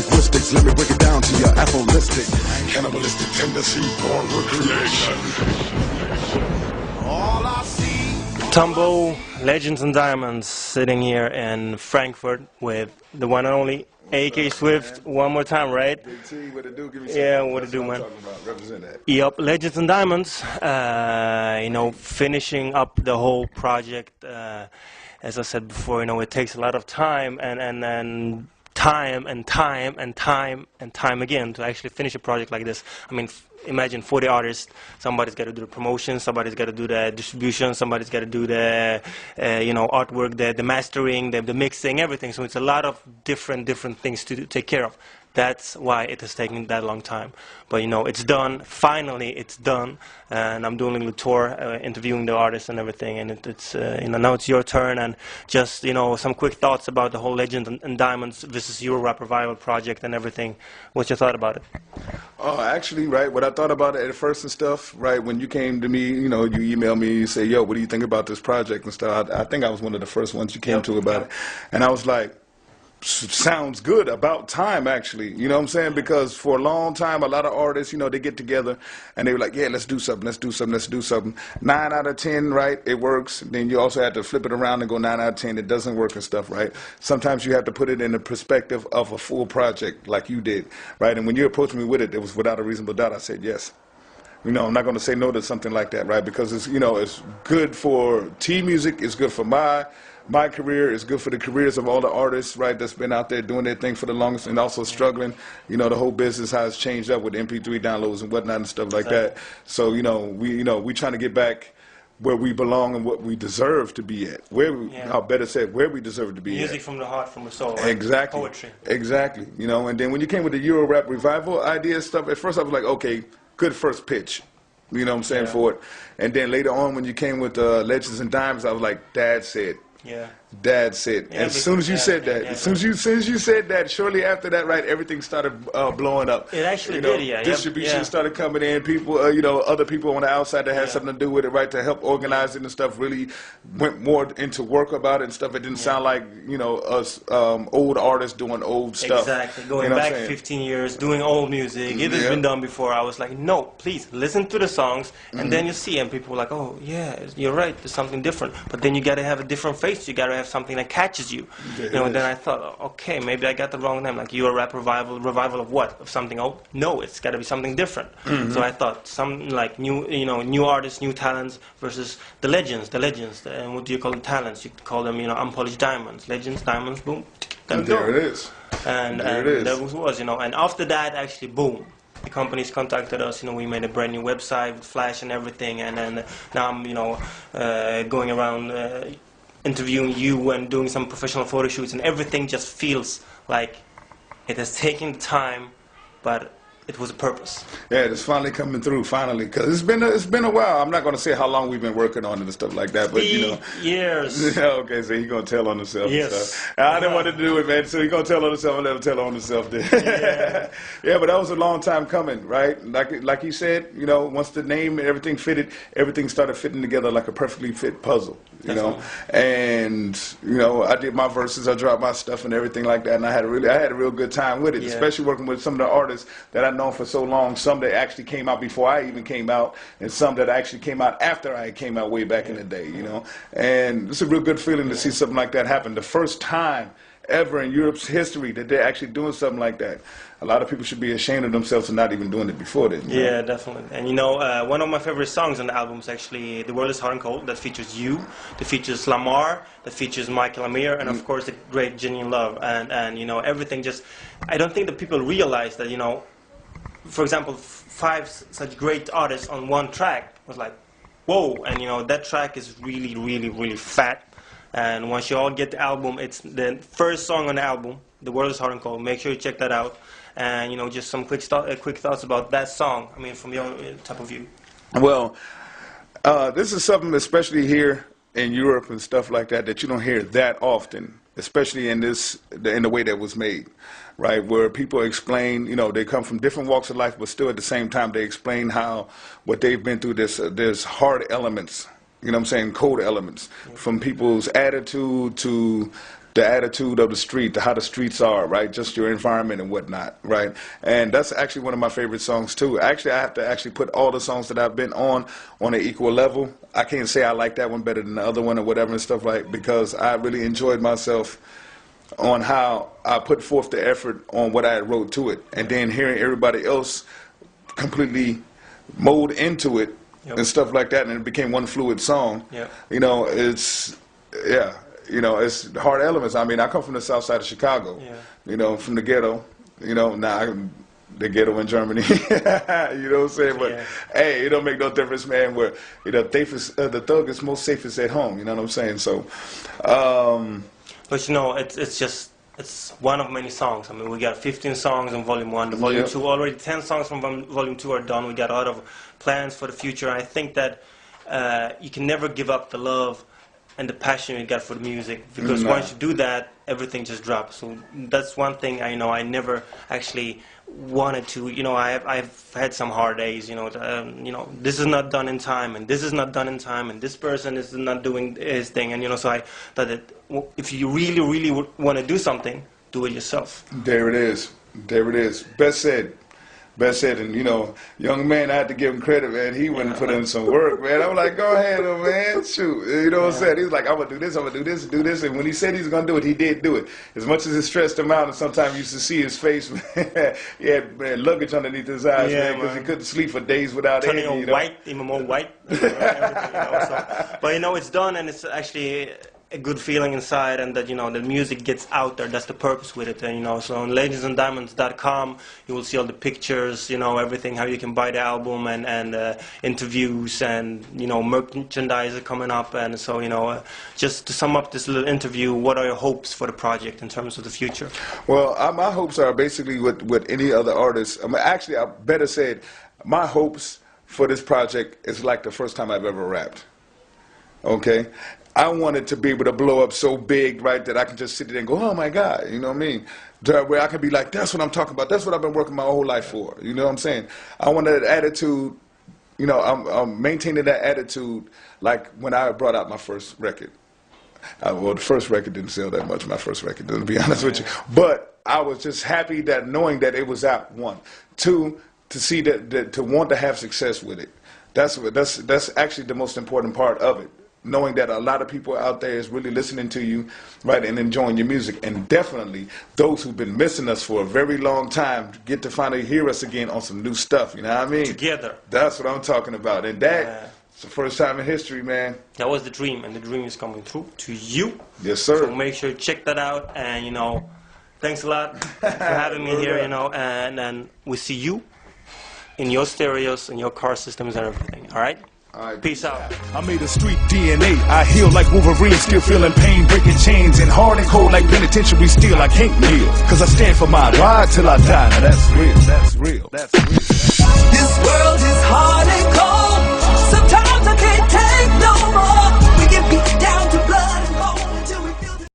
linguistics. Let me break it down to your apholistic. Cannibalistic tendency, born recreation. All I see. Tumbo, Legends and Diamonds, sitting here in Frankfurt with the one and only A.K. Swift. One more time, right? Big T, what it do? Give me Yeah, something. what it do, man? Talking about. Represent that. Yep, Legends and Diamonds. You know, finishing up the whole project. As I said before, you know, it takes a lot of time and time and time and time and time again to actually finish a project like this. I mean, imagine 40 artists. Somebody's got to do the promotion, somebody's got to do the distribution, somebody's got to do the you know, artwork, the mastering, the mixing, everything. So it's a lot of different things to take care of. That's why it has taken that long time. But you know, it's done. Finally, it's done. And I'm doing a little tour, interviewing the artists and everything. And it's you know, now it's your turn. And just, you know, some quick thoughts about the whole Legend and Diamonds versus your Rap Revival project and everything. What's your thought about it? Actually, right, what I thought about it at first and stuff, right, when you came to me, you know, you emailed me, you say, yo, what do you think about this project and stuff? I think I was one of the first ones you came to about it. And I was like, sounds good, about time, actually, you know what I'm saying? Because for a long time, a lot of artists, you know, they get together and they were like, yeah, let's do something, let's do something, let's do something. 9 out of 10, right, it works. Then you also have to flip it around and go 9 out of 10, it doesn't work and stuff, right? Sometimes you have to put it in the perspective of a full project like you did, right? And when you approached me with it, it was without a reasonable doubt, I said yes. You know, I'm not going to say no to something like that, right? Because it's, you know, it's good for T music, it's good for my career, it's good for the careers of all the artists, right, that's been out there doing their thing for the longest and also struggling. You know, the whole business has changed up with MP3 downloads and whatnot and stuff like that. So, you know, we trying to get back where we belong and what we deserve to be at. Where we, I'll better say where we deserve to be Music at. from the heart, from the soul, right? Exactly. Poetry. Exactly. You know, and then when you came with the Euro Rap Revival idea and stuff, at first I was like, okay, good first pitch. You know what I'm saying, for it. And then later on when you came with Legends and Diamonds, I was like, Dad said. Yeah. Dad said. Yeah, as soon as you said that, as soon as you said that, shortly after that, right, everything started blowing up. It actually did, yeah. Distribution started coming in. People, you know, other people on the outside that had something to do with it, right, to help organize it and stuff, really went more into work about it and stuff. It didn't sound like, you know, us old artists doing old stuff. Exactly. Going you know back 15 years, doing old music. It has been done before. I was like, no, please, listen to the songs, and then you see, and people were like, oh, yeah, you're right, there's something different. But then you got to have a different face. You got to have something that catches you. You know, and then I thought, okay, maybe I got the wrong name. Like, you're a Rap Revival. Revival of what? Of something old? No, it's got to be something different. So I thought, some like new, you know, new artists, new talents versus the legends. And what do you call them? Talents. You call them, you know, unpolished diamonds. Legends, diamonds, boom. There it is. And that was, you know, and after that, actually, boom. The companies contacted us, you know, we made a brand new website with Flash and everything, and then now I'm, you know, going around interviewing you and doing some professional photo shoots, and everything just feels like it has taken time, but it was a purpose. Yeah, it's finally coming through, finally, because it's been a while. I'm not going to say how long we've been working on it and stuff like that, but, you know. Years. Okay, so he's going to tell on himself. Yes. And stuff. I didn't want to do it, man, so he's going to tell on himself and let him tell on himself then. Yeah, but that was a long time coming, right? Like he said, you know, once the name and everything fitted, everything started fitting together like a perfectly fit puzzle, you know. And, you know, I did my verses, I dropped my stuff and everything like that, and I had a real good time with it, especially working with some of the artists that I known for so long, some that actually came out before I even came out, and some that actually came out after I came out way back in the day, you know. And it's a real good feeling to see something like that happen. The first time ever in Europe's history that they're actually doing something like that. A lot of people should be ashamed of themselves for not even doing it before then. Yeah, definitely. And you know, one of my favorite songs on the album is actually The World is Hot and Cold, that features you, that features Lamar, that features Michael Amir, and of course the great Genuine Love. And you know, everything just, I don't think that people realize that, you know, for example, 5 such great artists on one track was like, whoa, and you know, that track is really fat. And once you all get the album, it's the first song on the album, The World is Hot and Cold. Make sure you check that out. And you know, just some quick thoughts about that song, I mean, from your type of view. Well, this is something, especially here in Europe and stuff like that, that you don't hear that often, especially in the way that was made, right? Where people explain, you know, they come from different walks of life, but still at the same time they explain how what they've been through. There's hard elements, you know what I'm saying, cold elements, from people's attitude to the attitude of the street, how the streets are, right? Just your environment and whatnot, right? And that's actually one of my favorite songs too. Actually, I have to actually put all the songs that I've been on an equal level. I can't say I like that one better than the other one or whatever and stuff like, because I really enjoyed myself on how I put forth the effort on what I had wrote to it, and then hearing everybody else completely mold into it and stuff like that, and it became one fluid song. You know, it's you know, it's hard elements. I mean, I come from the south side of Chicago, you know, from the ghetto, you know, the ghetto in Germany, you know what I'm saying? But hey, it don't make no difference, man, where, you know, the thug is most safest at home, you know what I'm saying? So, but you know, it's one of many songs. I mean, we got 15 songs in Volume 1. The Volume 2, already 10 songs from Volume 2 are done. We got a lot of plans for the future. I think that you can never give up the love and the passion you got for the music, because once you do that, everything just drops. So that's one thing I know I never actually wanted to, you know, I've had some hard days, you know, this is not done in time, and this is not done in time, and this person is not doing his thing, and you know, so I thought that if you really want to do something, do it yourself. There it is. There it is. Best said. Best said. And you know, young man, I had to give him credit, man. He went and put in some work, man. I'm like, go ahead, man, shoot. You know what I'm saying? He's like, I'm gonna do this, I'm gonna do this, do this. And when he said he's gonna do it, he did do it. As much as it stressed him out, and sometimes you used to see his face, he had luggage underneath his eyes, man, because he couldn't sleep for days without turning anything. White, even more white. Everything, you know, so. But you know, it's done, and it's actually a good feeling inside, and that, you know, the music gets out there. That's the purpose with it. And you know, so on legendsanddiamonds.com you will see all the pictures, you know, everything, how you can buy the album, and interviews, and you know, merchandise coming up. And so, you know, just to sum up this little interview, what are your hopes for the project in terms of the future? Well, my hopes are basically what any other artist. I mean, actually, I better say it, my hopes for this project is like the first time I've ever rapped. Okay? I wanted to be able to blow up so big, right, that I can just sit there and go, oh my God, you know what I mean? Where I can be like, that's what I'm talking about. That's what I've been working my whole life for. You know what I'm saying? I want that attitude, you know, I'm maintaining that attitude like when I brought out my first record. Well, the first record didn't sell that much, my first record, to be honest with you. But I was just happy that knowing that it was out, one. Two, to see that to want to have success with it. That's actually the most important part of it. Knowing that a lot of people out there is really listening to you, right, and enjoying your music. And definitely those who've been missing us for a very long time get to finally hear us again on some new stuff, you know what I mean? Together. That's what I'm talking about. And that's the first time in history, man. That was the dream, and the dream is coming true to you. Yes, sir. So make sure you check that out, and you know, thanks a lot for having me here, you know, and then we see you in your stereos, in your car systems and everything, all right? Peace out. I made a street DNA. I heal like Wolverine, still feeling pain, breaking chains, and hard and cold like penitentiary steel. I can't kneel, cause I stand for my ride till I die. Now that's real, that's real, that's real. This world